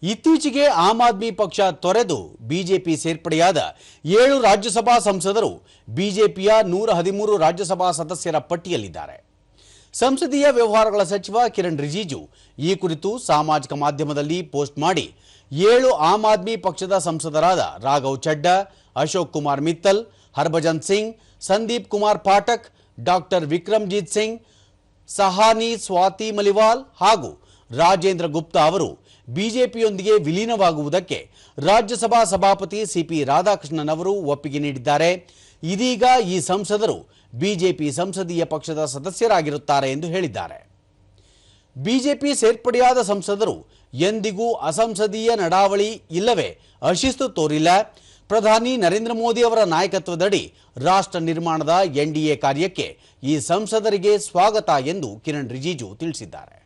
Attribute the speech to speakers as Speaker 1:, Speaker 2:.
Speaker 1: ಇತ್ತೀಚೆಗೆ ಆಮ್ ಆದ್ಮಿ ಪಕ್ಷ ತೊರೆದು ಬಿಜೆಪಿ ಸೇರ್ಪಡೆಯಾದ 7 ರಾಜ್ಯಸಭಾ ಸಂಸದರು ಬಿಜೆಪಿಯ 113 ರಾಜ್ಯಸಭಾ ಸದಸ್ಯರ ಪಟ್ಟಿಯಲ್ಲಿದ್ದಾರೆ. ಸಂಸದೀಯ ವ್ಯವಹಾರಗಳ ಸಚಿವ ಕಿರಣ್ ರಿಜಿಜು ಈ ಕುರಿತು ಸಾಮಾಜಿಕ ಮಾಧ್ಯಮದಲ್ಲಿ ಪೋಸ್ಟ್ ಮಾಡಿ 7 ಆಮ್ ಆದ್ಮಿ ಪಕ್ಷದ ಸಂಸದರಾದ ರಾಘವ್ ಚಡ್ಡಾ, ಅಶೋಕ್ ಕುಮಾರ್ ಮಿತ್ತಲ್, ಹರ್ಭಜನ್ ಸಿಂಗ್, ಸಂದೀಪ್ ಕುಮಾರ್ ಪಾಠಕ್, ಡಾಕ್ಟರ್ ವಿಕ್ರಮಜಿತ್ ಸಿಂಗ್, ಸಹಾನಿ ಸ್ವಾತಿ ಮಲಿವಾಲ್ ಹಾಗೂ ರಾಜೇಂದ್ರ ಗುಪ್ತಾ ಅವರು ಬಿಜೆಪಿಯೊಂದಿಗೆ ವಿಲೀನವಾಗುವುದಕ್ಕೆ ರಾಜ್ಯಸಭಾ ಸಭಾಪತಿ ಸಿಪಿ ರಾಧಾಕೃಷ್ಣನ್ ಅವರು ಒಪ್ಪಿಗೆ ನೀಡಿದ್ದಾರೆ. ಇದೀಗ ಈ ಸಂಸದರು ಬಿಜೆಪಿ ಸಂಸದೀಯ ಪಕ್ಷದ ಸದಸ್ಯರಾಗಿರುತ್ತಾರೆ ಎಂದು ಹೇಳಿದ್ದಾರೆ. ಬಿಜೆಪಿ ಸೇರ್ಪಡೆಯಾದ ಸಂಸದರು ಎಂದಿಗೂ ಅಸಂಸದೀಯ ನಡಾವಳಿ ಇಲ್ಲವೇ ಅಶಿಸ್ತು ತೋರಿಲ್ಲ. ಪ್ರಧಾನಿ ನರೇಂದ್ರ ಮೋದಿ ಅವರ ನಾಯಕತ್ವದಡಿ ರಾಷ್ಟ್ರ ನಿರ್ಮಾಣದ ಎನ್ಡಿಎ ಕಾರ್ಯಕ್ಕೆ ಈ ಸಂಸದರಿಗೆ ಸ್ವಾಗತ ಎಂದು ಕಿರಣ್ ರಿಜಿಜು ತಿಳಿಸಿದ್ದಾರೆ.